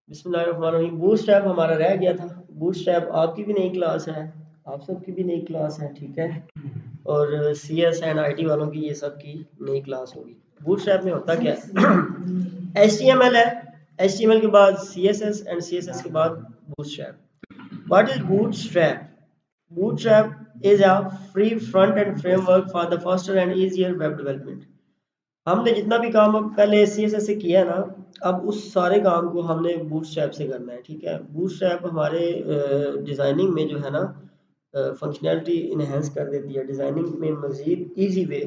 बिस्मिल्लाहिर्रहमानिर्रहीम। बूटस्ट्रैप हमारा रह गया था। बूटस्ट्रैप आपकी भी नई क्लास है, आप सबकी भी नई क्लास है, ठीक है। और CS एंड IT वालों की ये सब की नई क्लास होगी। बूटस्ट्रैप में होता क्या है? HTML है, HTML के बाद CSS एंड CSS के बाद bootstrap. What is bootstrap? Bootstrap is a free front-end framework for the faster and easier web development. हमने जितना भी काम अब पहले CSS से किया है ना, अब उस सारे काम को हमने बूटस्ट्रैप से करना है, ठीक है। बूटस्ट्रैप हमारे डिज़ाइनिंग में जो है ना फंक्शनैलिटी इन्हेंस कर देती है, डिज़ाइनिंग में मज़ीद ईजी वे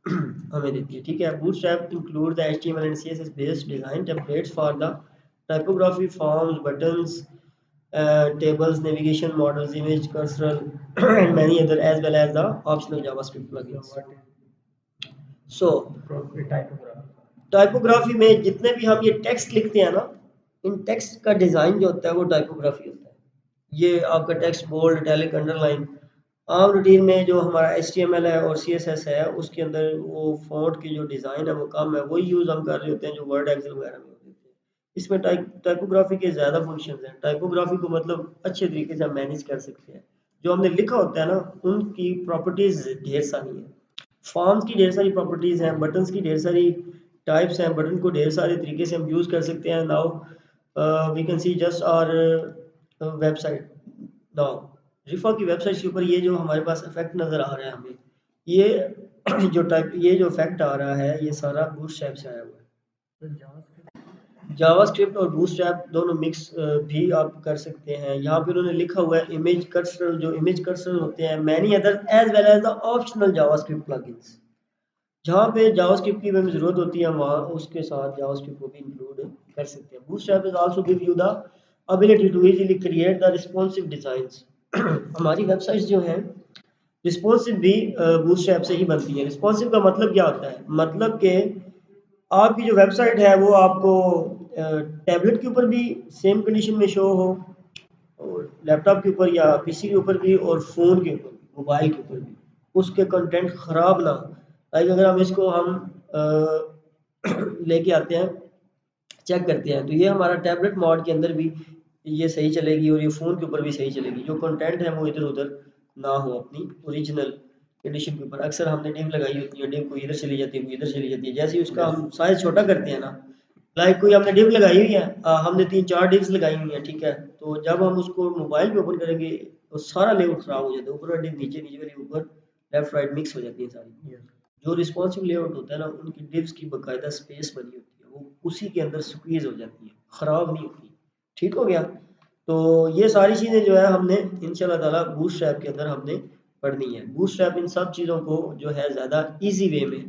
हमें देती है, ठीक है। Bootstrap include the HTML and CSS based design templates for the typography, forms, buttons, tables, navigation models, image cursor, and many other, as well as the optional JavaScript plugins. So, typography में जितने भी हम ये text लिखते हैं ना, इन text का design जो होता है वो टाइपोग्राफी होता है। ये आपका टेक्स्ट बोल्ड, इटैलिक, अंडरलाइन। आम रूटीन में जो हमारा HTML है और CSS है, उसके अंदर वो फॉन्ट की जो डिज़ाइन है वो कम है, वही यूज़ हम कर रहे होते हैं जो वर्ड, एक्सेल वगैरह में होते हैं। इसमें टाइपोग्राफी के ज़्यादा फंक्शंस हैं। टाइपोग्राफी को मतलब अच्छे तरीके से हम मैनेज कर सकते हैं। जो हमने लिखा होता है ना, उनकी प्रॉपर्टीज़ ढेर सारी हैं। फॉर्म्स की ढेर सारी प्रॉपर्टीज़ हैं, बटन्स की ढेर सारी टाइप्स हैं, बटन को ढेर सारे तरीके से हम यूज़ कर सकते हैं। Now we can see just our website. Now Rifa की वेबसाइट के ऊपर ये जो हमारे पास इफेक्ट नज़र आ रहा है हमें, ये ये जो इफेक्ट आ रहा है ये सारा बूटस्ट्रैप से आया हुआ है। जावास्क्रिप्ट और बूटस्ट्रैप दोनों मिक्स भी आप कर सकते हैं। यहाँ पे उन्होंने लिखा हुआ है इमेज कर्सर, जो इमेज कर्सर होते हैं, many other as well as the optional JavaScript plugins. जहाँ पे जावास्क्रिप्ट की हमें ज़रूरत होती है वहाँ उसके साथ जावास्क्रिप्ट को भी इंक्लूड कर सकते हैं। Bootstrap is also give you the ability to easily create the responsive designs. हमारी वेबसाइट्स जो हैं रिस्पॉन्सिव भी बूटस्ट्रैप से ही बनती है। रिस्पॉन्सिव का मतलब क्या होता है? मतलब कि आपकी जो वेबसाइट है वो आपको टैबलेट के ऊपर भी सेम कंडीशन में शो हो, और लैपटॉप के ऊपर या PC के ऊपर भी, और फ़ोन के ऊपर भी, मोबाइल के ऊपर भी, उसके कंटेंट ख़राब ना हो। लाइक अगर हम इसको लेके आते हैं, चेक करते हैं, तो ये हमारा टैबलेट मोड के अंदर भी ये सही चलेगी और ये फ़ोन के ऊपर भी सही चलेगी। जो कंटेंट है वो इधर उधर ना हो अपनी ओरिजिनल कंडीशन के ऊपर। अक्सर हमने डिव लगाई होती है, डिव को इधर चली जाती है, कोई इधर चली जाती है। जैसे ही उसका हम साइज छोटा करते हैं ना, लाइक कोई हमने डिव लगाई हुई है, हमने 3-4 डिव्स लगाई हुई है, ठीक है। तो जब हम उसको मोबाइल पे ओपन करेंगे तो सारा लेआउट खराब हो जाता है, ऊपर वाली डिव नीचे, नीचे वाली ऊपर, लेफ्ट राइट मिक्स हो जाती है सारी। जो रिस्पॉन्सिव लेआउट होता है ना, उनकी डिव्स की बाकायदा स्पेस बनी होती है, वो उसी के अंदर स्क्वीज हो जाती है, खराब नहीं होती। ठीक हो गया। तो ये सारी चीज़ें जो है हमने इंशाल्लाह ताला बूटस्ट्रैप के अंदर हमने पढ़नी है। बूटस्ट्रैप इन सब चीज़ों को जो है ज़्यादा इजी वे में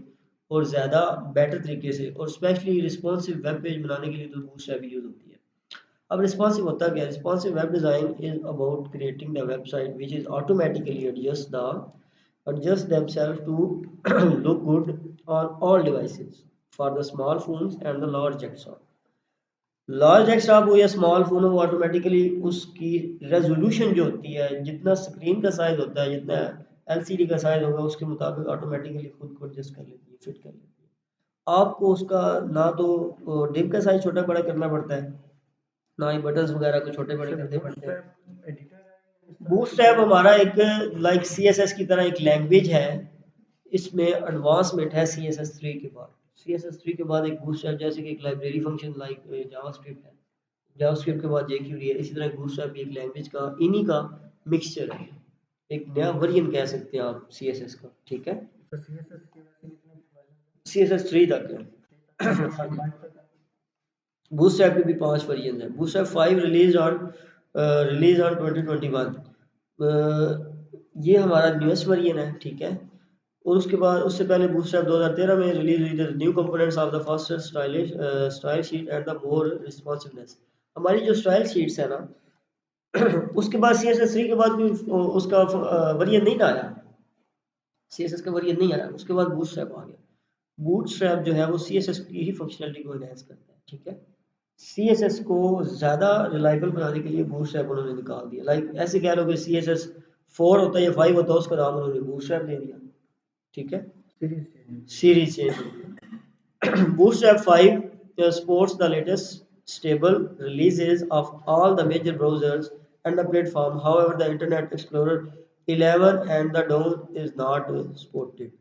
और ज़्यादा बेटर तरीके से, और स्पेशली रिस्पॉन्सिव वेब पेज बनाने के लिए तो बूटस्ट्रैप यूज़ होती है। अब रिस्पॉन्सिव होता क्या है? Responsive web design is about creating the website which is automatically adjust themselves to look good on all devices for the small phones and the large desktop. Large desktop हो या small phone हो, automatically उसकी resolution जो होती है, जितना screen का size होता है, जितना LCD का साइज होगा, उसके मुताबिक ऑटोमेटिकली खुद को एडजस्ट कर लेती है, फिट कर लेती है। आपको उसका ना तो डिव का साइज छोटा बड़ा करना पड़ता है, ना ही बटन्स वगैरह को छोटे बड़े करने पड़ते हैं। बूटस्ट्रैप हमारा एक लाइक CSS की तरह एक लैंग्वेज है। इसमें एडवांसमेंट है CSS3 के बाद। CSS3 के बाद एक बूटस्ट्रैप, जैसे कि एक लाइब्रेरी फंक्शन लाइक जावास्क्रिप्ट है, जावास्क्रिप्ट के बाद jQuery है, इसी तरह बूटस्ट्रैप एक लैंग्वेज का इन्हीं का मिक्सचर है, एक नया वर्जन कह सकते हैं आप CSS का, ठीक है। CSS3 तक है। बूटस्ट्रैप के भी 5 वर्जन है। Bootstrap 5 release on 2021। ये हमारा न्यूएस्ट वर्जन है, ठीक है। और उसके बाद उससे पहले बूटस्ट्रैप 2013 में रिलीज हुई थी। New components of the faster style sheet and the more responsiveness. हमारी जो स्टाइल शीट्स है ना, उसके बाद CSS3 के बाद भी उसका वर्जन नहीं ना आया, CSS का वर्जन नहीं आया, उसके बाद बूटस्ट्रैप आ गया। बूटस्ट्रैप जो है वो CSS की ही फंक्शनलिटी को एनहांस करता है, ठीक है। CSS को ज़्यादा रिलायबल बनाने के लिए बूटस्ट्रैप उन्होंने निकाल दिया। लाइक ऐसे कह लो कि CSS4 होता है या 5 होता है, उसका नाम उन्होंने बूटस्ट्रैप दे दिया, ठीक है। Series change. Bootstrap 5 supports the latest stable releases of all the major browsers and the platform. However, the Internet Explorer 11 and the Dawn is not supported.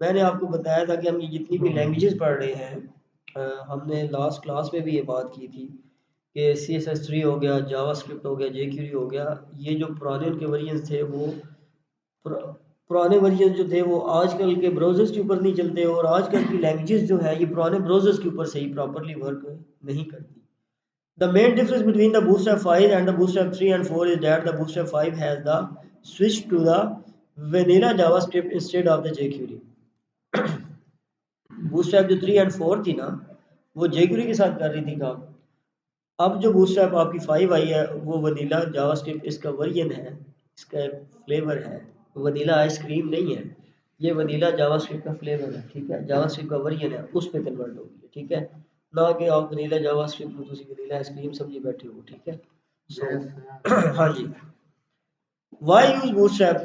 मैंने आपको बताया था कि हम ये जितनी भी लैंग्वेजेस पढ़ रहे हैं, हमने लास्ट क्लास में भी ये बात की थी कि CSS3 हो गया, जावास्क्रिप्ट हो गया, jQuery हो गया, ये जो पुराने उनके वर्जन थे वो पुराने वर्जन जो थे वो आजकल के ब्राउजर्स के ऊपर नहीं चलते, और आजकल की लैंग्वेजेस जो है ये पुराने ब्राउजर्स के ऊपर सही प्रॉपरली वर्क नहीं करती. The main difference between the Bootstrap 5 and the Bootstrap 3 and 4 is that the Bootstrap 5 has the switch to the vanilla JavaScript instead of the jQuery. Bootstrap जो 3 and 4 थी ना, वो jQuery के साथ कर रही थी काम. अब जो Bootstrap आपकी 5 आई है वो वनीला जावास्क्रिप्ट इसका वर्जन है, इसका एक फ्लेवर है. वनीला आइसक्रीम नहीं है, ये वनीला जावास्क्रिप्ट का फ्लेवर है. ठीक है, जावास्क्रिप्ट का वर्जन है, उस पे कन्वर्ट होगी. ठीक है, ना कि आप वनीला जावास्क्रिप्ट में तुम वनीला आइसक्रीम समझी बैठे हो. ठीक है, सो हाँ जी. Why use Bootstrap?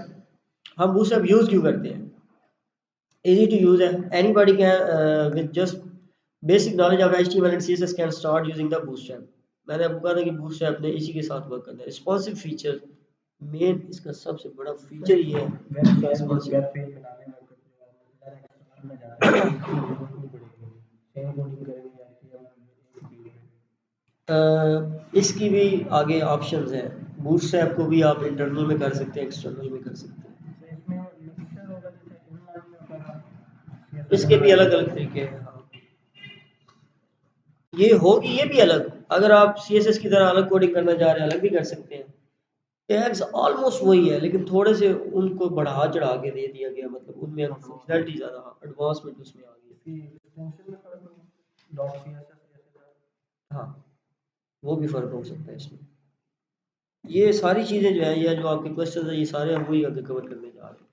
हम बूटस्ट्रैप यूज क्यों करते हैं? इजी टू यूज है, anybody can with just basic knowledge of HTML and CSS can start using the Bootstrap. मैंने आपको कहा था कि बूटस्ट्रैप ने इसी के साथ वर्क करना है. रिस्पॉन्सिव फीचर, मेन इसका सबसे बड़ा फीचर ये है. इसकी भी आगे ऑप्शंस हैं. बूटस्ट्रैप को भी आप इंटरनल में कर सकते हैं, एक्सटर्नल में कर सकते हैं. इसके भी अलग अलग तरीके हैं. ये होगी ये भी अलग. अगर आप CSS की तरह अलग कोडिंग करना चाह रहे हैं, अलग भी कर सकते हैं. टैग्स ऑलमोस्ट वही है, लेकिन थोड़े से उनको बढ़ा चढ़ा के दे दिया गया, मतलब उनमें फंक्शनैलिटी ज़्यादा एडवांसमेंट उसमें आ गई. हाँ, वो भी फ़र्क हो सकता है इसमें. ये सारी चीज़ें जो है, ये जो आपके क्वेश्चन है, ये सारे हम वही आगे कवर करने जा रहे हैं.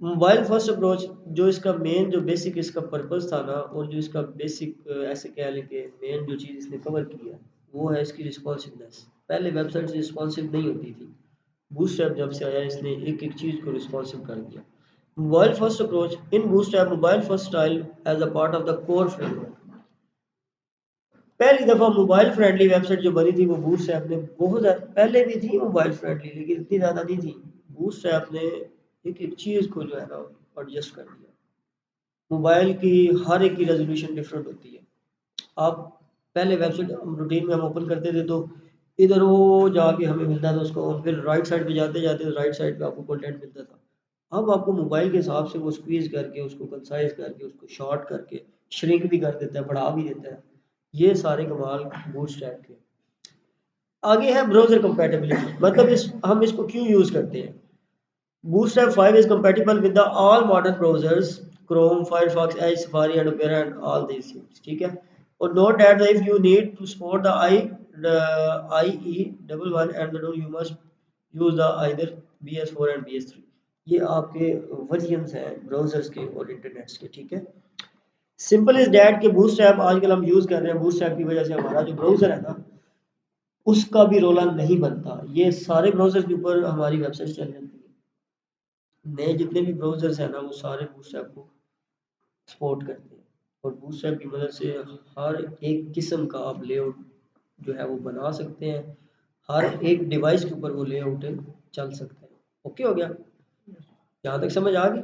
मोबाइल फर्स्ट अप्रोच, जो इसका मेन जो बेसिक इसका पर्पस था ना, और जो इसका बेसिक ऐसे कह लें कि मेन जो चीज़ इसने कवर किया वो है इसकी रिस्पॉन्सिवनेस. पहले वेबसाइट रिस्पॉन्सिव नहीं होती थी. बूटस्ट्रैप जब से आया इसने एक एक चीज़ को रिस्पॉन्सिव कर दिया. Mobile first approach in Bootstrap mobile first style as a part of the core framework. पहली दफ़ा मोबाइल फ्रेंडली वेबसाइट जो बनी थी वो बूटस्ट्रैप ने बहुत ज़्यादा, पहले भी थी मोबाइल फ्रेंडली लेकिन इतनी ज़्यादा नहीं थी. बूटस्ट्रैप ने एक एक चीज़ को जो है ना एडजस्ट कर दिया. मोबाइल की हर एक की रेजोल्यूशन डिफरेंट होती है. आप पहले वेबसाइट रूटीन में हम ओपन करते थे तो इधर वो जाके हमें मिलता था उसको, और फिर राइट साइड पे जाते जाते राइट साइड पे आपको कंटेंट मिलता था. अब आपको मोबाइल के हिसाब से वो स्क्वीज करके, उसको कंसाइज करके, उसको शॉर्ट करके श्रिंक भी कर देता है, बढ़ा भी देता है. ये सारे कमाल बूटस्ट्रैप के. आगे है ब्राउजर कंपैटिबिलिटी, मतलब हम इसको क्यों यूज करते हैं. Bootstrap 5 is compatible with the all modern browsers, Chrome, Firefox, Edge, Safari, and Opera, and all these things. ठीक है. और note that if you need to support the IE11 and the you must use the either BS4 and BS3. ये आपके versions हैं browsers के और internets के. ठीक है. सिंपल इज डैट के बूटस्ट्रैप आजकल हम यूज कर रहे हैं. बूटस्ट्रैप की वजह से हमारा जो ब्राउजर है ना उसका भी रोला नहीं बनता. ये सारे ब्राउजर के ऊपर हमारी वेबसाइट चल जाती है. नए जितने भी ब्राउजर्स हैं ना वो सारे बूटस्ट्रैप को सपोर्ट करते हैं, और बूटस्ट्रैप की मदद से हर एक किस्म का आप लेआउट जो है वो बना सकते हैं. हर एक डिवाइस के ऊपर वो लेआउट चल सकते हैं. ओके हो गया, यहाँ तक समझ आ गई.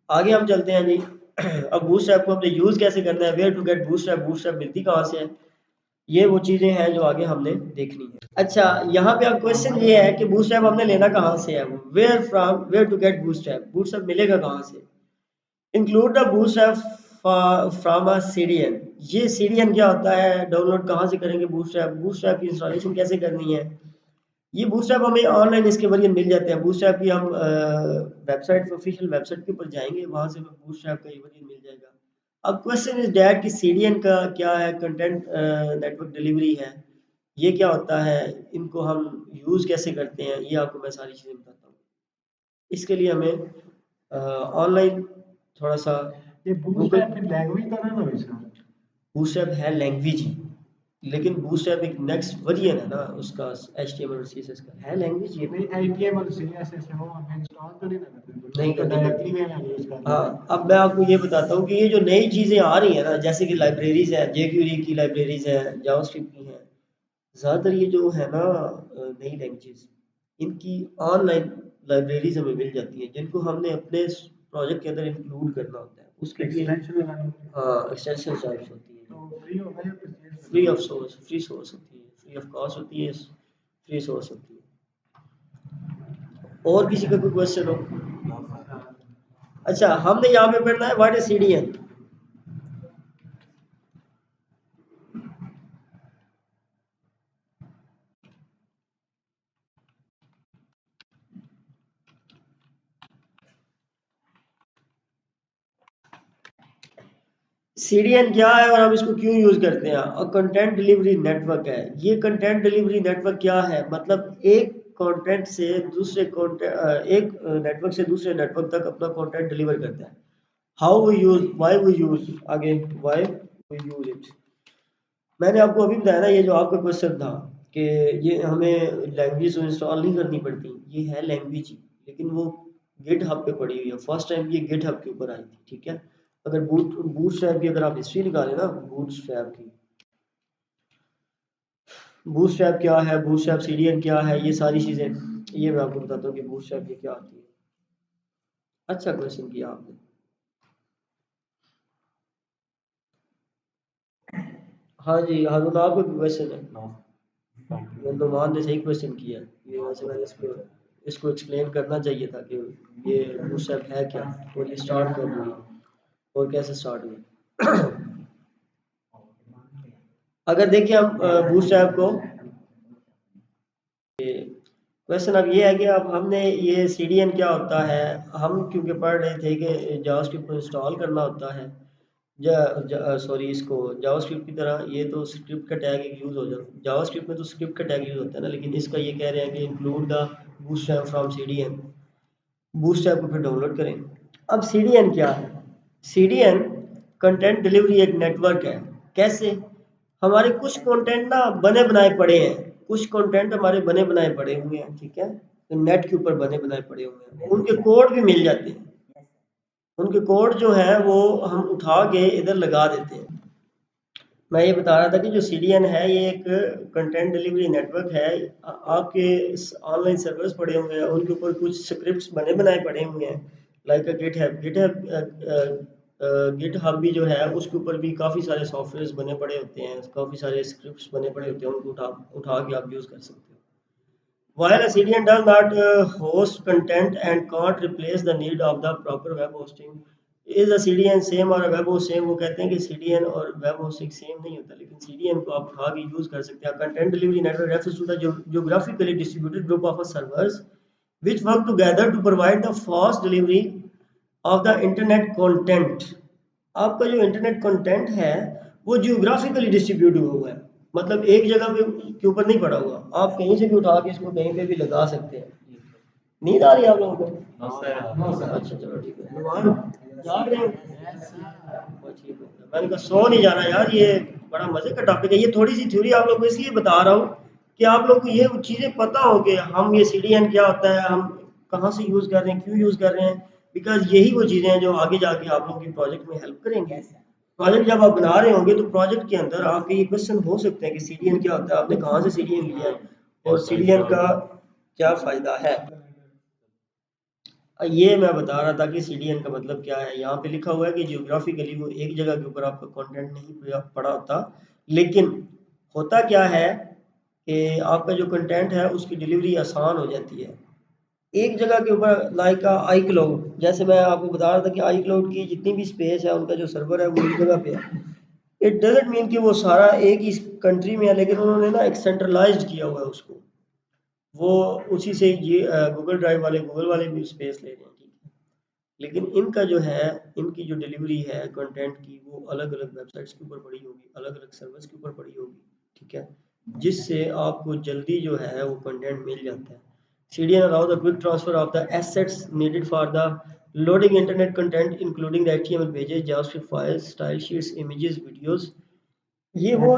आगे हम चलते हैं जी. अब बूटस्ट्रैप को हमने यूज कैसे करना है, where to get Bootstrap, Bootstrap मिलती कहाँ से है, ये वो चीजें हैं जो आगे हमने देखनी है. अच्छा, यहाँ पे अब क्वेश्चन ये है कि बूटस्ट्रैप हमने लेना कहाँ से है. Where from, where to get Bootstrap, Bootstrap मिलेगा कहाँ से. Include the Bootstrap from a CDN. ये सीडीएन क्या होता है, डाउनलोड कहाँ से करेंगे बूटस्ट्रैप, बूटस्ट्रैप की इंस्टॉलेशन कैसे करनी है. ये बूटस्ट्रैप हमें ऑनलाइन इसके वर्जन मिल जाते हैं. बूटस्ट्रैप की हम वेबसाइट, ऑफिशियल वेबसाइट के ऊपर जाएंगे, वहां से हमें बूटस्ट्रैप का ये वर्जन मिल जाएगा. अब क्वेश्चन इज डैट कि सीडीएन का क्या है, कंटेंट नेटवर्क डिलीवरी है, ये क्या होता है, इनको हम यूज कैसे करते हैं, ये आपको मैं सारी चीजें बताता हूँ. इसके लिए हमें ऑनलाइन थोड़ा सा, ये बूटस्ट्रैप लैंग्वेज का नाम है इसका. बूटस्ट्रैप है लैंग्वेज ही, लेकिन बूटस्ट्रैप एक नेक्स्ट वर्जन है ना उसका HTML और CSS का है लैंग्वेज ये नहीं HTML और CSS है वो हम इंस्टॉल तो नहीं ना करते नहीं तो करनी डायरेक्टली पड़ती। में यूज कर हाँ, लेते हैं। अब मैं आपको ये बताता हूँ कि ये जो नई चीज़ें आ रही हैं ना, जैसे कि लाइब्रेरीज है, jQuery की लाइब्रेरीज है, जावास्क्रिप्ट की है, ज़्यादातर ये जो है ना नई लैंग्वेजेस, इनकी ऑनलाइन लाइब्रेरीज हमें मिल जाती हैं जिनको हमने अपने प्रोजेक्ट के अंदर इंक्लूड करना होता है। उसके लिए एक्सटेंशन लगानी होती है हाँ एक्सटेंशन टाइप्स होती है, तो फ्री होगा या परचेज फ्री करना ऑफ सोर्स, फ्री सोर्स होती है, फ्री ऑफ कॉस्ट होती है, फ्री सोर्स होती है। और किसी का कोई क्वेश्चन हो? होगा? अच्छा, हमने यहाँ पे पढ़ना है व्हाट इज CDN। CDN क्या है और हम इसको क्यों यूज करते हैं? और कंटेंट डिलीवरी नेटवर्क है ये। कंटेंट डिलीवरी नेटवर्क क्या है? मतलब एक कंटेंट से दूसरे कंटेंट, एक नेटवर्क से दूसरे नेटवर्क तक अपना कंटेंट डिलीवर करता है। How we use, why we use, आगे व्हाई वी यूज इट। मैंने आपको अभी बताया ना, ये जो आपका क्वेश्चन था कि ये हमें लैंग्वेज इंस्टॉल नहीं करनी पड़ती, ये है लैंग्वेज ही, लेकिन वो गिट हब पे पड़ी हुई है। फर्स्ट टाइम ये गिट हब के ऊपर आई थी, ठीक है। अगर बूट स्ट्रैप की अगर आप हिस्ट्री निकालें ना, बूट स्ट्रैप की, बूट स्ट्रैप क्या है, बूट स्ट्रैप CDN क्या है, ये सारी चीजें ये मैं आपको बताता हूँ कि बूट स्ट्रैप ये क्या आती है। अच्छा क्वेश्चन किया आपने। हाँ जी हारून, आपको क्वेश्चन है? नुमान ने सही क्वेश्चन किया। ये वैसे मैंने इसको एक्सप्लेन करना चाहिए था कि ये बूटस्ट्रैप है क्या और ये स्टार्ट कब हुई और कैसे स्टार्ट हुई। अगर देखिए हम बूटस्ट्रैप को, क्वेश्चन अब ये है कि अब हमने ये CDN क्या होता है, हम क्योंकि पढ़ रहे थे कि जावास्क्रिप्ट को इंस्टॉल करना होता है, सॉरी इसको जावास्क्रिप्ट की तरह ये तो स्क्रिप्ट का टैग एक यूज हो जाता है, जावास्क्रिप्ट में तो स्क्रिप्ट का टैग यूज होता है ना, लेकिन इसका ये कह रहे हैं कि include the Bootstrap from CDN। Bootstrap को फिर डाउनलोड करें। अब CDN क्या है? CDN कंटेंट डिलीवरी एक नेटवर्क है। कैसे? हमारे कुछ कंटेंट ना बने बनाए पड़े हैं, कुछ कंटेंट हमारे बने बनाए पड़े हुए हैं, ठीक है, तो नेट के ऊपर बने बनाए पड़े हुए हैं, उनके कोड भी मिल जाते हैं। उनके कोड जो है वो हम उठा के इधर लगा देते हैं। मैं ये बता रहा था कि जो CDN है ये एक कंटेंट डिलीवरी नेटवर्क है। आपके ऑनलाइन सर्वर्स पड़े हुए हैं, उनके ऊपर कुछ स्क्रिप्ट्स बने बनाए पड़े हुए हैं, लाइक गिट हब भी जो है उसके ऊपर भी काफ़ी सारे सॉफ्टवेयर बने पड़े होते हैं, काफ़ी सारे स्क्रिप्ट्स बने पड़े होते हैं, उनको उठा उठा के आप यूज़ कर सकते हो। While a CDN does not host content and can't replace the need of the proper web hosting, is a CDN same or a web host same? वो कहते हैं कि CDN और web hosting सेम नहीं होता, लेकिन CDN को आप उठा के यूज कर सकते हैं। Content delivery network refers to the geographically distributed group of servers which work together to provide the fast delivery of the internet content। आपका जो इंटरनेट कंटेंट है वो जियोग्राफिकली डिस्ट्रीब्यूट हुआ है, मतलब एक जगह पे के ऊपर नहीं पड़ा हुआ, आप कहीं से भी उठा के इसको कहीं पे भी लगा सकते हैं। नींद आ रही है आप लोगों को? अच्छा चलो ठीक है। नुमान जाग रहे हो? ठीक है, मैंने कहा सो नहीं जाना यार, ये बड़ा मजे का टॉपिक है। ये थोड़ी सी थ्योरी आप लोगों को इसलिए बता रहा हूँ कि आप लोग को ये चीज़ें पता हो कि हम ये CDN क्या होता है, हम कहाँ से यूज़ कर रहे हैं, क्यों यूज़ कर रहे हैं, बिकॉज यही वो चीज़ें हैं जो आगे जाके आप लोगों की प्रोजेक्ट में हेल्प करेंगे। प्रोजेक्ट जब आप बना रहे होंगे तो प्रोजेक्ट के अंदर आपके ये क्वेश्चन हो सकते हैं कि CDN क्या होता है, आपने कहाँ से CDN लिया है और CDN का क्या फ़ायदा है। ये मैं बता रहा था कि CDN का मतलब क्या है। यहाँ पे लिखा हुआ है कि जियोग्राफिकली वो एक जगह के ऊपर आपका कंटेंट नहीं पड़ा होता, लेकिन होता क्या है कि आपका जो कंटेंट है उसकी डिलीवरी आसान हो जाती है एक जगह के ऊपर। लाइक आई क्लाउड, जैसे मैं आपको बता रहा था कि आई क्लाउड की जितनी भी स्पेस है उनका जो सर्वर है वो एक जगह पे है। इट डजेंट मीन कि वो सारा एक ही कंट्री में है, लेकिन उन्होंने ना एक सेंट्रलाइज्ड किया हुआ है उसको, वो उसी से ये गूगल ड्राइव वाले, गूगल वाले भी स्पेस ले रहे हैं, ठीक है, लेकिन इनका जो है, इनकी जो डिलीवरी है कंटेंट की वो अलग अलग वेबसाइट्स के ऊपर पड़ी होगी, अलग अलग सर्वर्स के ऊपर पड़ी होगी, ठीक है, जिससे आपको जल्दी जो है वो कंटेंट मिल जाता है। CDN allow the quick transfer of the assets needed for the loading internet content including the HTML pages, JavaScript files, style sheets, images, videos। ये वो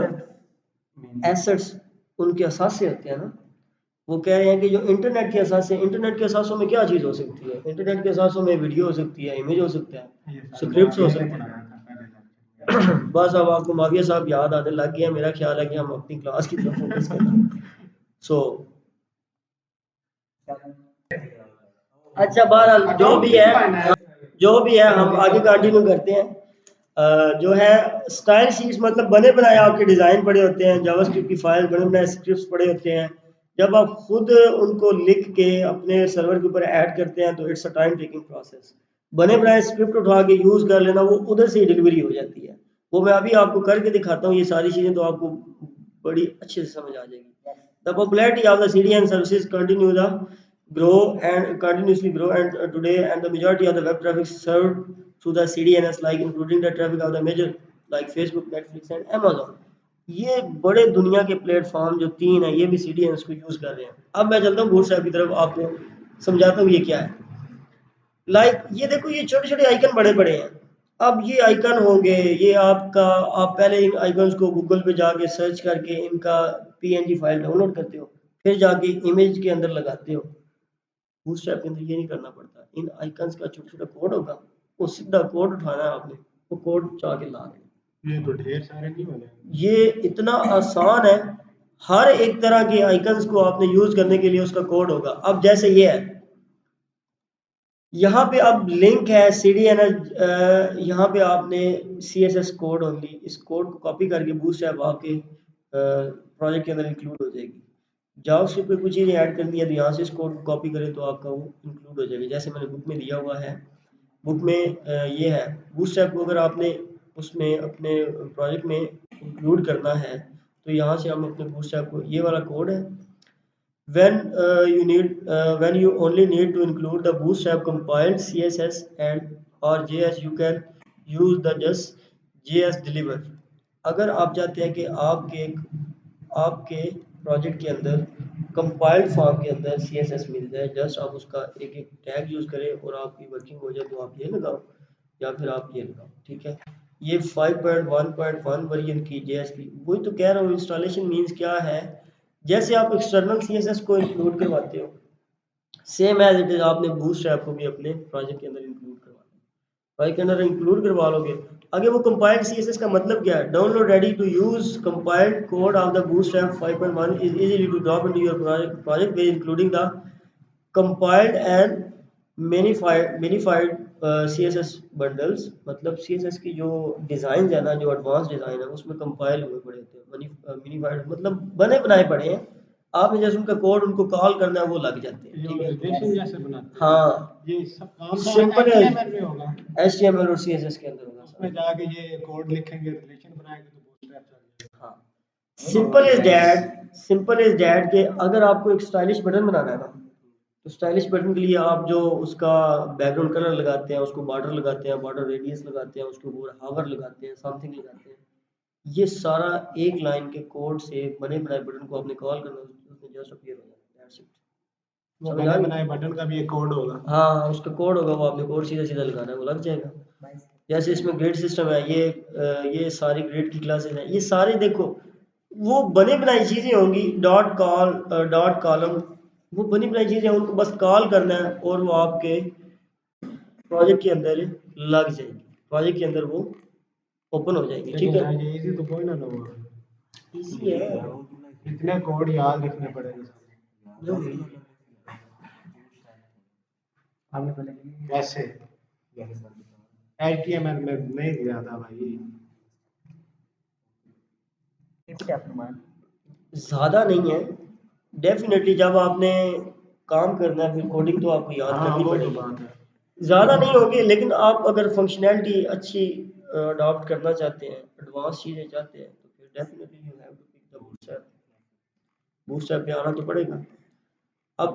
एसेट्स उनके असासे होते हैं ना, वो कह रहे हैं कि जो इंटरनेट के असासे, इंटरनेट के असासों में क्या चीज़ हो सकती है? इंटरनेट के असासों में वीडियो हो सकती है, इमेज हो सकता है, स्क्रिप्ट हो सकते हैं। बस अब आपको माविया साहब याद आने लग गया, मेरा ख्याल है कि हम अपनी क्लास की तरफ फोकस करें। सो अच्छा, बहरहाल जो भी है हम आगे कंटिन्यू करते हैं। जो है स्टाइल शीट्स मतलब बने बनाए आपके डिज़ाइन पड़े होते हैं, जावास्क्रिप्ट की फाइल बने बनाए स्क्रिप्ट्स पड़े होते हैं। जब आप खुद उनको लिख के अपने सर्वर के ऊपर ऐड करते हैं तो it's a time taking process. बने बनाए स्क्रिप्ट उठा के यूज़ कर लेना, वो उधर से ही डिलीवरी हो जाती है। वो मैं अभी आपको करके दिखाता हूँ ये सारी चीज़ें, तो आपको बड़ी अच्छे से समझ आ जाएगी। The popularity of the CDN services continue the grow and continuously grow, and today and the majority of the web traffic served through the CDNs, like including the traffic of the major like Facebook, Netflix and Amazon। ये बड़े दुनिया के platform जो 3 है ये भी CDNs को use कर रहे हैं। अब मैं चलता हूँ बूटस्ट्रैप की तरफ, आपको समझाता हूँ ये क्या है। ये देखो, ये छोटे छोटे आइकन बड़े बड़े हैं। अब ये आइकन होंगे, ये आपका, आप पहले इन आइकन्स को गूगल पे जाके सर्च करके इनका PNG फाइल डाउनलोड करते हो, फिर जाके इमेज के अंदर लगाते हो। बूटस्ट्रैप के अंदर ये नहीं करना पड़ता। इन आइकन्स का छोटा छोटा कोड होगा, वो सीधा कोड उठाना है आपने, वो कोड जाके ला देना। ये तो ढेर सारे नहीं होने। ये इतना आसान है, हर एक तरह के आइकन्स को आपने यूज करने के लिए उसका कोड होगा। अब जैसे ये है, यहाँ पे अब लिंक है CDN, यहाँ पे आपने CSS कोड ओनली, इस कोड को कॉपी करके बूटस्ट्रैप आपके प्रोजेक्ट के अंदर इंक्लूड हो जाएगी। जावास्क्रिप्ट पे कुछ चीज़ें ऐड करनी है तो यहाँ से इस कोड को कॉपी करें तो आपका वो इंक्लूड हो जाएगा। जैसे मैंने बुक में दिया हुआ है, बुक में ये है। बूटस्ट्रैप को अगर आपने उसमें अपने प्रोजेक्ट में इंक्लूड करना है तो यहाँ से हम अपने बूटस्ट्रैप को, ये वाला कोड है, when you only need to include the bootstrap compiled CSS and or JS, you can use the just JS deliver। अगर आप चाहते हैं कि आपके प्रोजेक्ट के अंदर कंपाइल्ड फॉर्म के अंदर CSS मिल जाए, जस्ट आप उसका एक एक टैग यूज करें और आपकी वर्किंग हो जाए, तो आप ये लगाओ या फिर आप ये लगाओ। ठीक है, ये 5.1.1 वर्जन की JS की, वही तो कह रहा हूँ। इंस्टॉलेशन मीन्स क्या है, जैसे आप एक्सटर्नल CSS को इंक्लूड करवाते हो, सेम एज इट इज आपने बूटस्ट्रैप को भी अपने प्रोजेक्ट के अंदर इंक्लूड करवाना है। प्रोजेक्ट के अंदर इंक्लूड करवा लोगे। आगे वो कंपाइल्ड CSS का मतलब क्या है? Download ready to use compiled code of the Bootstrap 5.1 is easily to drop into your project with including the compiled and minified CSS bundles. मतलब CSS की जो डिज़ाइन है ना, जो एडवांस डिज़ाइन है, उसमें कंपाइल हुए पड़े होते हैं। मिनिफाइड मतलब बने बनाए पड़े हैं, आपने जैसे उनका कोड उनको कॉल करना है वो लग जाते हैं। ठीक है, रिलेशन जैसे बनाते हैं। हाँ, ये सब काम सिंपल है, HTML में होगा। HTML और CSS के अंदर होगा उसमें जाके ये कोड लिखेंगे, रिलेशन बनाएंगे तो बूटस्ट्रैप चल जाएगा। हाँ, सिंपल इज डैट के अगर आपको एक स्टाइलिश बटन बनाना है ना, तो स्टाइलिश बटन के लिए आप जो उसका बैकग्राउंड कलर लगाते हैं, उसको बॉर्डर लगाते हैं, बॉर्डर रेडियस लगाते हैं, उसके ऊपर हावर लगाते हैं, समथिंग लगाते हैं, ये सारा एक लाइन के कोड से बने बनाए बटन को आपने कॉल करना, उसमें जस्ट अपीयर हो जाता है। That's it. वो समझ आ बने गई? बनाए बटन का भी एक कोड होगा। हाँ, उसका कोड होगा, वो आपने कोड सीधा सीधा लगाना है, वो लग जाएगा। जैसे इसमें ग्रेड सिस्टम है, ये सारी ग्रेड की क्लासेस हैं, ये सारे देखो वो बने बनाई चीज़ें होंगी। डॉट कॉलम, वो बनी बनाई चीज़ें, उनको बस कॉल करना है और वो आपके प्रोजेक्ट के अंदर लग जाएगी, प्रोजेक्ट के अंदर वो ओपन हो जाएगी। ठीक है, ये इजी तो कोई ना होगा, इजी है। इतने कोड याद रखने पड़ेंगे कैसे। HTML में नहीं दिया था भाई। ज़्यादा नहीं है, डेफिनेटली जब आपने काम करना है फिर कोडिंग तो आपको याद करनी वो तो पड़ेगी। बात है। ज़्यादा नहीं होगी, लेकिन आप अगर फंक्शनैलिटी अच्छी अडॉप्ट करना चाहते हैं, एडवांस चीज़ें चाहते हैं, तो फिर definitely you have to pick the Bootstrap. Bootstrap पे आना तो पड़ेगा। अब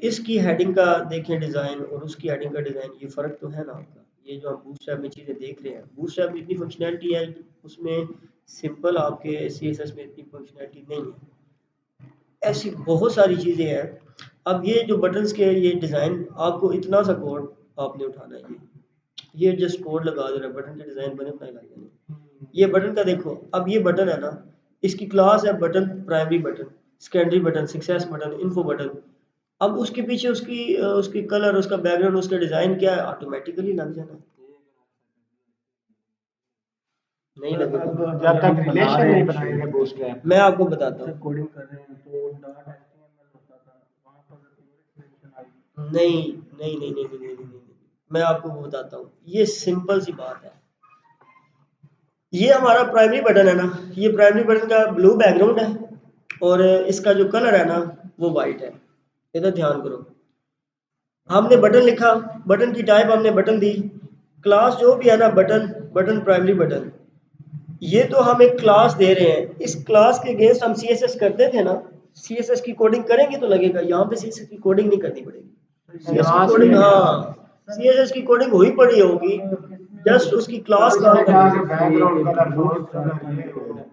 इसकी हेडिंग का देखें डिज़ाइन और उसकी हेडिंग का डिज़ाइन, ये फ़र्क तो है ना आपका। ये जो आप बूटस्ट्रैप में चीज़ें देख रहे हैं, बूटस्ट्रैप में इतनी फंक्शनैलिटी है, उसमें सिंपल आपके CSS में इतनी फंक्शनैलिटी नहीं है। ऐसी बहुत सारी चीज़ें हैं। अब ये जो बटन्स के ये डिज़ाइन, आपको इतना सा कोड आपने उठाना है, ये जस्ट कोड लगा दे रहा है, बटन के डिज़ाइन बने बनाए लग जाएंगे। ये बटन का देखो, अब ये बटन है ना, इसकी क्लास है button, primary button, secondary button, success button, info button. अब उसके पीछे उसकी कलर, उसका बैकग्राउंड, उसका डिजाइन क्या है, ऑटोमेटिकली लग जाना है। नहीं लगेगा जब तक रिलेशन नहीं बनाएंगे बूटस्ट्रैप, मैं आपको बताता हूँ। कोडिंग कर रहे हैं तो डॉट एचटीएमएल होता था, वहां पर एक्सटेंशन आई। नहीं नहीं नहीं नहीं नहीं नहीं नहीं, नहीं। मैं आपको वो बताता हूँ, ये सिंपल सी बात है। ये हमारा प्राइमरी बटन है ना, ये प्राइमरी बटन का ब्लू बैकग्राउंड है और इसका जो कलर है ना वो वाइट है। इधर ध्यान करो, हमने बटन लिखा, बटन की टाइप हमने बटन दी, क्लास जो भी है ना बटन, बटन प्राइमरी बटन, ये तो हम एक क्लास दे रहे हैं। इस क्लास के अगेंस्ट हम सीएसएस करते थे ना, सीएसएस की कोडिंग करेंगे तो लगेगा, यहाँ पे सीएसएस की कोडिंग नहीं करनी पड़ेगी। सीएसएस की कोडिंग, हाँ सीएसएस की कोडिंग हुई पड़ी होगी, जस्ट उसकी क्लास कॉल करनी है। बैकग्राउंड कलर, बॉर्डर कलर,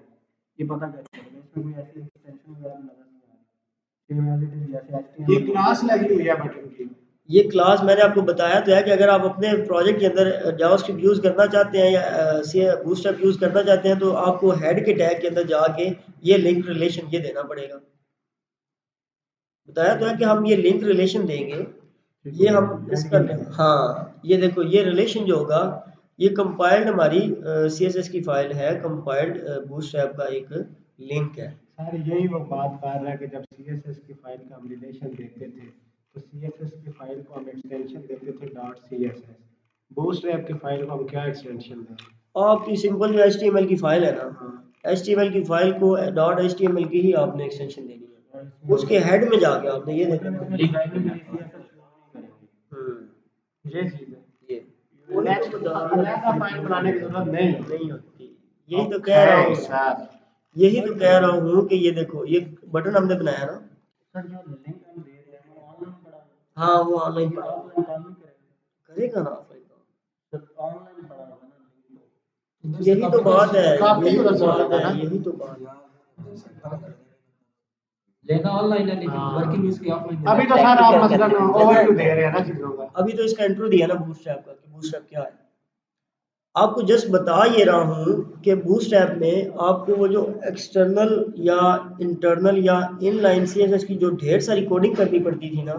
ये पता कैसे चलेगा? इसमें कोई ऐसी एक्सटेंशन वगैरह नजर नहीं आ रही, सेम एज इट इज जैसे एचटीएमएल। ये क्लास लगी हुई है बटन की। ये क्लास मैंने आपको बताया तो है कि अगर आप अपने प्रोजेक्ट के अंदर जावास्क्रिप्ट यूज करना चाहते हैं या बूटस्ट्रैप यूज करना चाहते हैं तो आपको हेड के टैग के अंदर जाके ये लिंक रिलेशन ये देना पड़ेगा। बताया तो है कि हम ये लिंक रिलेशन देंगे, ये हम इसका, हाँ ये देखो ये रिलेशन जो होगा ये कंपाइल्ड हमारी सीएसएस की फाइल है, कंपाइल्ड बूटस्ट्रैप का एक लिंक है। सर यही वो बात कर रहा है कि जब सीएसएस की फाइल का हम रिलेशन देते थे तो सीएसएस की फाइल को हम एक्सटेंशन देते थे डॉट सीएसएस, बूटस्ट्रैप की फाइल को हम क्या एक्सटेंशन दें? आपकी सिंपल जो एचटीएमएल की फाइल है ना, एचटीएमएल की फाइल को डॉट एचटीएमएल की ही आपने एक्सटेंशन देनी है, उसके हेड में जाके आपने ये देखना है। ये चीज है, ये नेक्स्ट अलग फाइल बनाने की जरूरत नहीं नहीं होती, यही तो कह रहा हूँ सर। यही तो कह रहा हूँ कि ये देखो ये बटन हमने बनाया ना, सर जो लिंक हम दे रहे हैं वो ऑनलाइन पड़ा है, हाँ वो ऑनलाइन पड़ा ऑफलाइन काम नहीं करेगा, करेगा ना ऑफलाइन का, सर ऑनलाइन पड़ा होगा ना लिंक, यही तो बात है, काफी यही तो उधर से बात होगा है, ना। यही तो बात है। लेना ऑनलाइन है लेकिन वर्किंग इसकी ऑफलाइन है। अभी तो सर आप मसलन ओवरव्यू दे रहे हैं ना चीजों का। अभी तो इसका इंट्रो दिया ना बूटस्ट्रैप का कि बूटस्ट्रैप क्या है, आपको जस्ट बता ये रहा हूँ कि बूटस्ट्रैप में आपको वो जो एक्सटर्नल या इंटरनल या इनलाइन सीएसएस की जो ढेर सारी कोडिंग करनी पड़ती थी ना,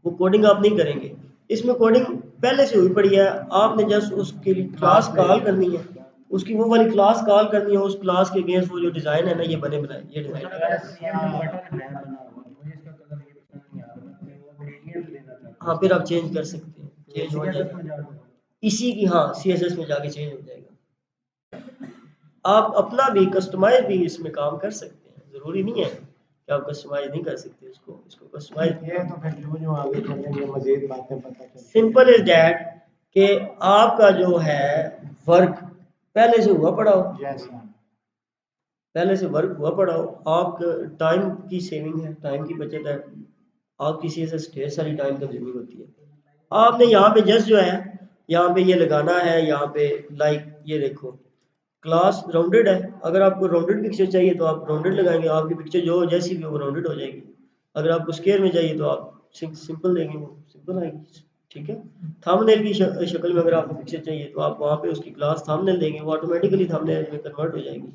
वो कोडिंग आप नहीं करेंगे, इसमें कोडिंग पहले से हुई पड़ी है, आपने जस्ट उसके लिए क्लास कॉल करनी है, उसकी वो वाली क्लास कॉल करनी है, उस क्लास के अगेंस्ट वो जो डिजाइन है ना ये बने बनाए, ये डिजाइन हाँ फिर आप चेंज कर सकते हैं, चेंज हो जाएगा इसी की, हाँ सीएसएस में जाके चेंज हो जाएगा। आप अपना भी कस्टमाइज भी इसमें काम कर सकते हैं, जरूरी नहीं है कि आप कस्टमाइज नहीं कर सकते इसको कस्टमाइज। ये तो फिर जो आगे चलेंगे मजीद बातें पता चलेंगी। सिंपल इज दैट कि आपका जो है वर्क पहले से हुआ पड़ा हो, पहले से वर्क हुआ पड़ा हो, आप टाइम की सेविंग है, टाइम की बचत है, आपकी सीएसएस ढेर सारी टाइम कंज्यूमिंग होती है, आपने यहाँ पे जस्ट जो है यहाँ पे ये लगाना है, यहाँ पे लाइक ये देखो क्लास राउंडेड है, अगर आपको राउंडेड पिक्चर चाहिए तो आप राउंडेड लगाएंगे, आपकी पिक्चर जो जैसी भी वो राउंडेड हो जाएगी, अगर आपको स्क्वायर में चाहिए तो आप सिंपल देंगे वो सिंपल आएगी, ठीक है। थंबनेल की शक्ल में अगर आपको पिक्चर चाहिए तो आप वहाँ पे उसकी क्लास थंबनेल देंगे, वो ऑटोमेटिकली थंबनेल में कन्वर्ट हो जाएगी।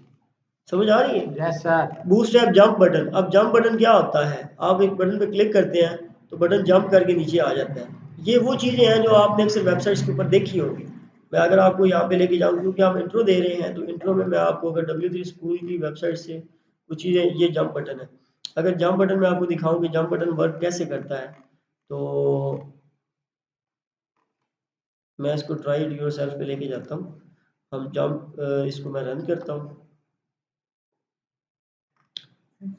समझ आ रही है? Yes sir. Bootstrap jump button, अब जंप बटन क्या होता है, आप एक बटन पे क्लिक करते हैं तो बटन जंप करके नीचे आ जाता है, ये वो चीज़ें हैं जो आपने अक्सर वेबसाइट्स के ऊपर देखी होंगी। मैं अगर आपको यहाँ पे लेके जाऊँ क्योंकि हम इंट्रो दे रहे हैं तो इंट्रो में मैं आपको अगर W3 स्कूल की वेबसाइट से कुछ चीज़ें, ये जंप बटन है, अगर जंप बटन में आपको दिखाऊं कि जंप बटन वर्क कैसे करता है तो मैं इसको ट्राई इट योर सेल्फ पे लेके जाता हूँ, हम जंप इसको मैं रन करता हूँ,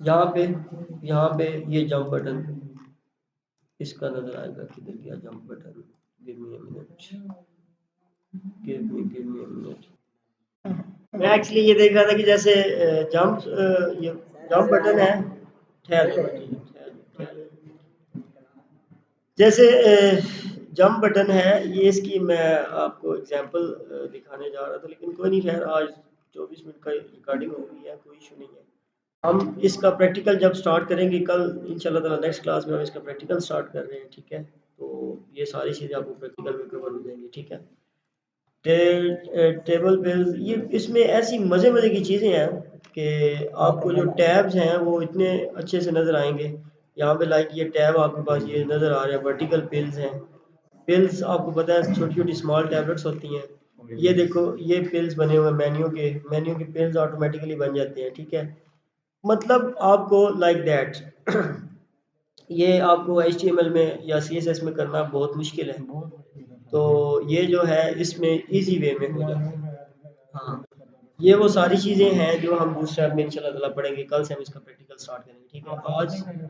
यहाँ पे ये जंप बटन इसका नजर आएगा, किधर गया jump button, give me a minute, give me a minute. मैं एक्चुअली ये देख रहा था कि जैसे ये जंप बटन है, जैसे जंप बटन है ये, इसकी मैं आपको एग्जांपल दिखाने जा रहा था, लेकिन कोई नहीं, खैर आज 24 मिनट का रिकॉर्डिंग हो गई है, कोई इशू नहीं है। हम इसका प्रैक्टिकल जब स्टार्ट करेंगे कल इंशाल्लाह ताला, नेक्स्ट क्लास में हम इसका प्रैक्टिकल स्टार्ट कर रहे हैं, ठीक है, तो ये सारी चीज़ें आपको प्रैक्टिकल में कवर हो जाएंगी, ठीक है। टेबल पे ये इसमें ऐसी मज़े मज़े की चीज़ें हैं कि आपको जो टैब्स हैं वो इतने अच्छे से नज़र आएंगे। यहाँ पे लाइक ये टैब आपके पास ये नज़र आ रहा है, वर्टिकल पिल्स हैं। पिल्स आपको पता है छोटी छोटी स्मॉल टैबलेट्स होती हैं। ये देखो ये पिल्स बने हुए मेन्यू के पिल्स ऑटोमेटिकली बन जाते हैं, ठीक है। मतलब आपको लाइक दैट ये आपको HTML में या CSS में करना बहुत मुश्किल है, तो ये जो है इसमें इजी वे में हो जाता है। हाँ, ये वो सारी चीज़ें हैं जो हम बूटस्ट्रैप में इंशाल्लाह ताला पढ़ेंगे। कल से हम इसका प्रैक्टिकल स्टार्ट करेंगे, ठीक है।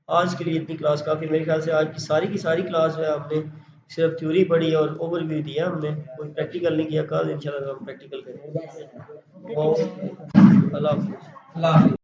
आज के लिए इतनी क्लास काफ़ी, मेरे ख्याल से आज की सारी क्लास जो है हमने सिर्फ थ्योरी पढ़ी और ओवरव्यू दिया, हमने कोई प्रैक्टिकल नहीं किया। कल इंशाल्लाह हम प्रैक्टिकल करेंगे। ओके, अल्लाह हाफिज़। अल्लाह हाफिज़।